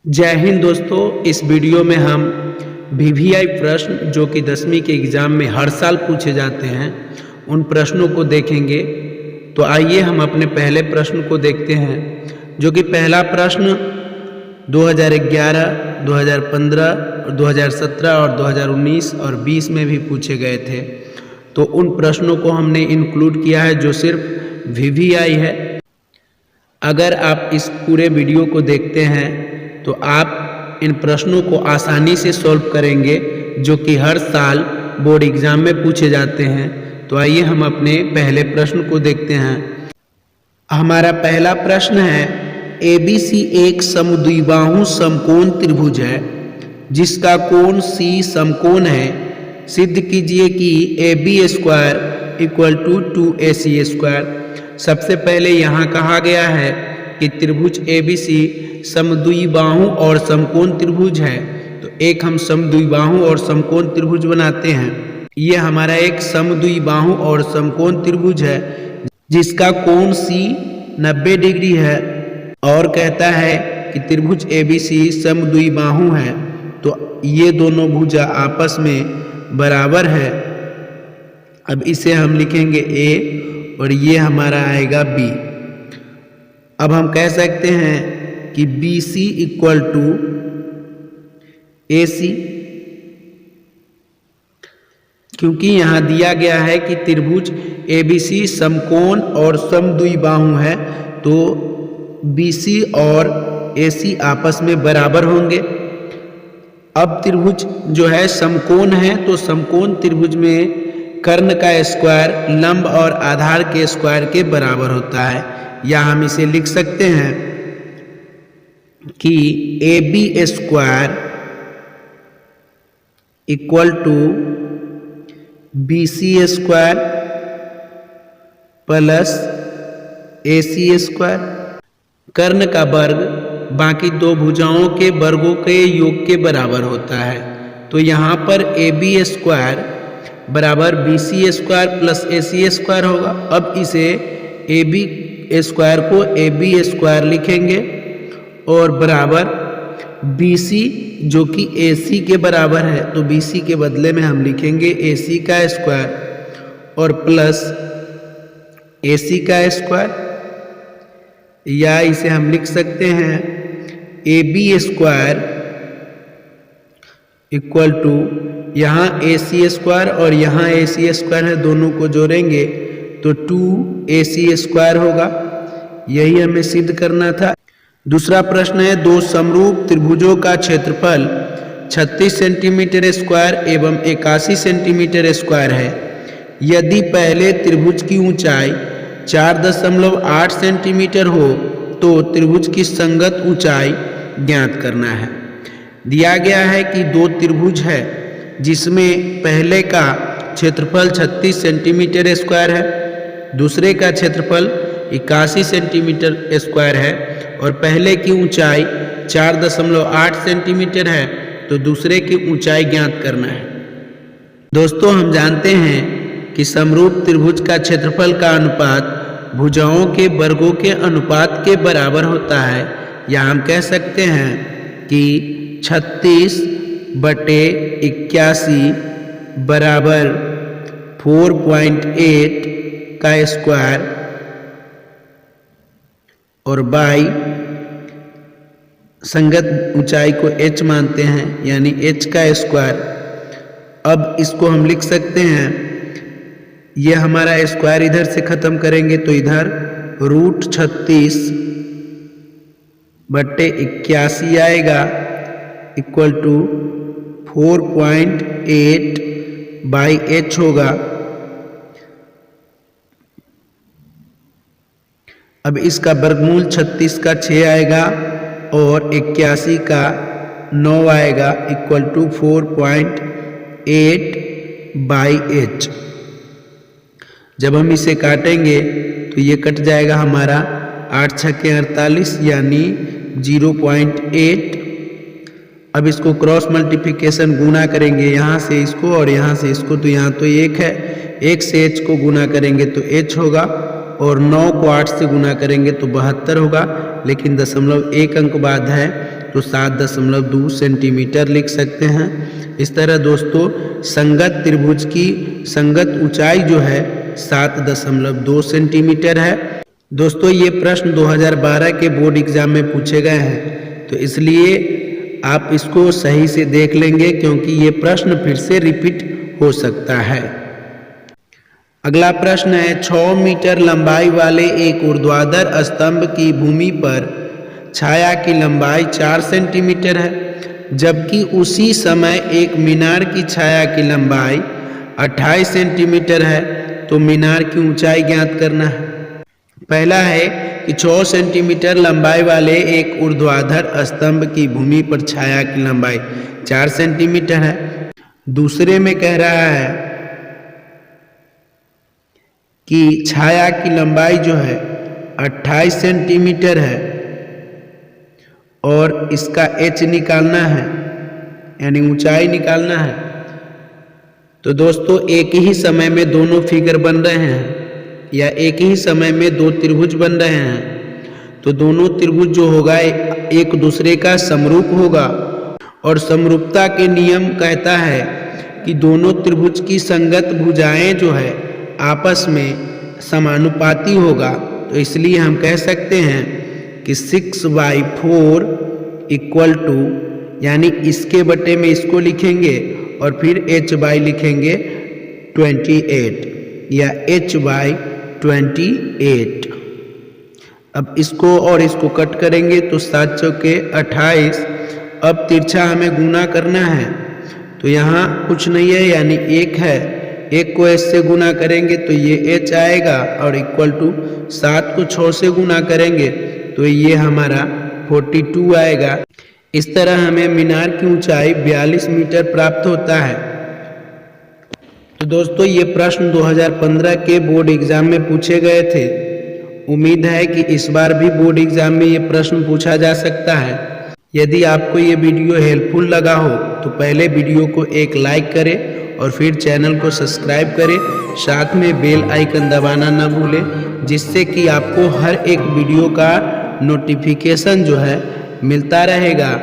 जय हिंद दोस्तों। इस वीडियो में हम वीवीआई प्रश्न जो कि 10वीं के एग्ज़ाम में हर साल पूछे जाते हैं उन प्रश्नों को देखेंगे। तो आइए हम अपने पहले प्रश्न को देखते हैं, जो कि पहला प्रश्न 2011, 2015, 2017 और 2019 और 20 में भी पूछे गए थे। तो उन प्रश्नों को हमने इंक्लूड किया है जो सिर्फ वीवीआई है। अगर आप इस पूरे वीडियो को देखते हैं तो आप इन प्रश्नों को आसानी से सॉल्व करेंगे जो कि हर साल बोर्ड एग्जाम में पूछे जाते हैं। तो आइए हम अपने पहले प्रश्न को देखते हैं। हमारा पहला प्रश्न है, ABC एक समद्विबाहु समकोण त्रिभुज है जिसका कोण C समकोण है। सिद्ध कीजिए कि AB square equal to 2AC square. सबसे पहले यहाँ कहा गया है कि त्रिभुज ABC समद्विबाहु और समकोण त्रिभुज है। तो एक हम समद्विबाहु और समकोण त्रिभुज बनाते हैं। ये हमारा एक समद्विबाहु और समकोण त्रिभुज है जिसका कोण C 90 डिग्री है और कहता है कि त्रिभुज ABC समद्विबाहु है। तो ये दोनों भुजा आपस में बराबर है। अब इसे हम लिखेंगे A और ये हमारा आएगा B। अब हम कह सकते हैं कि BC इक्वल टू AC, क्योंकि यहाँ दिया गया है कि त्रिभुज ABC समकोण और समद्विबाहु है, तो BC और AC आपस में बराबर होंगे। अब त्रिभुज जो है समकोण है, तो समकोण त्रिभुज में कर्ण का स्क्वायर लंब और आधार के स्क्वायर के बराबर होता है। या हम इसे लिख सकते हैं कि AB square equal to BC square plus AC square. कर्ण का वर्ग बाकी दो भुजाओं के वर्गों के योग के बराबर होता है। तो यहाँ पर AB स्क्वायर बराबर BC square plus AC square होगा। अब इसे AB स्क्वायर को AB स्क्वायर लिखेंगे और बराबर BC जो कि AC के बराबर है, तो BC के बदले में हम लिखेंगे AC का स्क्वायर और प्लस AC का स्क्वायर। या इसे हम लिख सकते हैं AB स्क्वायर इक्वल टू यहाँ AC स्क्वायर और यहाँ AC स्क्वायर है, दोनों को जोड़ेंगे तो 2AC स्क्वायर होगा। यही हमें सिद्ध करना था। दूसरा प्रश्न है, दो समरूप त्रिभुजों का क्षेत्रफल 36 सेंटीमीटर स्क्वायर एवं 81 सेंटीमीटर स्क्वायर है। यदि पहले त्रिभुज की ऊंचाई 4.8 सेंटीमीटर हो तो त्रिभुज की संगत ऊंचाई ज्ञात करना है। दिया गया है कि दो त्रिभुज है जिसमें पहले का क्षेत्रफल 36 सेंटीमीटर स्क्वायर है, दूसरे का क्षेत्रफल 81 सेंटीमीटर स्क्वायर है और पहले की ऊंचाई 4.8 सेंटीमीटर है, तो दूसरे की ऊंचाई ज्ञात करना है। दोस्तों, हम जानते हैं कि समरूप त्रिभुज का क्षेत्रफल का अनुपात भुजाओं के वर्गों के अनुपात के बराबर होता है। या हम कह सकते हैं कि 36/81 बराबर 4.8 का स्क्वायर और बाई संगत ऊंचाई को h मानते हैं, यानी h का स्क्वायर। अब इसको हम लिख सकते हैं, ये हमारा स्क्वायर इधर से खत्म करेंगे तो इधर √36/81 आएगा इक्वल टू 4.8/h होगा। अब इसका वर्गमूल 36 का 6 आएगा और 81 का 9 आएगा इक्वल टू 4.8/h। जब हम इसे काटेंगे तो ये कट जाएगा हमारा 8 छक्के 48 यानी 0.8। अब इसको क्रॉस मल्टीप्लिकेशन गुना करेंगे, यहाँ से इसको और यहाँ से इसको, तो यहाँ तो 1 है, 1 से h को गुना करेंगे तो h होगा और 9 को 8 से गुना करेंगे तो 72 होगा, लेकिन 0.1 अंक बाद है तो 7.2 सेंटीमीटर लिख सकते हैं। इस तरह दोस्तों संगत त्रिभुज की संगत ऊंचाई जो है 7.2 सेंटीमीटर है। दोस्तों ये प्रश्न 2012 के बोर्ड एग्जाम में पूछे गए हैं, तो इसलिए आप इसको सही से देख लेंगे क्योंकि ये प्रश्न फिर से रिपीट हो सकता है। अगला प्रश्न है 6 मीटर लंबाई वाले एक ऊर्ध्वाधर स्तंभ की भूमि पर छाया की लंबाई 4 सेंटीमीटर है, जबकि उसी समय एक मीनार की छाया की लंबाई 28 सेंटीमीटर है, तो मीनार की ऊंचाई ज्ञात करना है। पहला है कि 6 सेंटीमीटर लंबाई वाले एक ऊर्ध्वाधर स्तंभ की भूमि पर छाया की लंबाई 4 सेंटीमीटर है। दूसरे में कह रहा है कि छाया की लंबाई जो है 28 सेंटीमीटर है और इसका h निकालना है, यानी ऊंचाई निकालना है। तो दोस्तों एक ही समय में दोनों फिगर बन रहे हैं या एक ही समय में दो त्रिभुज बन रहे हैं, तो दोनों त्रिभुज जो होगा एक दूसरे का समरूप होगा और समरूपता के नियम कहता है कि दोनों त्रिभुज की संगत भुजाएं जो है आपस में समानुपाती होगा। तो इसलिए हम कह सकते हैं कि 6/4 इक्वल टू, यानी इसके बटे में इसको लिखेंगे और फिर h/, लिखेंगे 28 या h/28। अब इसको और इसको कट करेंगे तो 7 चौके 28। अब तिरछा हमें गुना करना है, तो यहाँ कुछ नहीं है यानी 1 है, 1 को h से गुना करेंगे तो ये h आएगा और इक्वल टू 7 को 6 से गुना करेंगे तो ये हमारा 42 आएगा। इस तरह हमें मीनार की ऊंचाई 42 मीटर प्राप्त होता है। तो दोस्तों ये प्रश्न 2015 के बोर्ड एग्जाम में पूछे गए थे। उम्मीद है कि इस बार भी बोर्ड एग्जाम में ये प्रश्न पूछा जा सकता है। यदि आपको ये वीडियो हेल्पफुल लगा हो तो पहले वीडियो को एक लाइक करें और फिर चैनल को सब्सक्राइब करें, साथ में बेल आइकन दबाना न भूलें, जिससे कि आपको हर एक वीडियो का नोटिफिकेशन जो है मिलता रहेगा।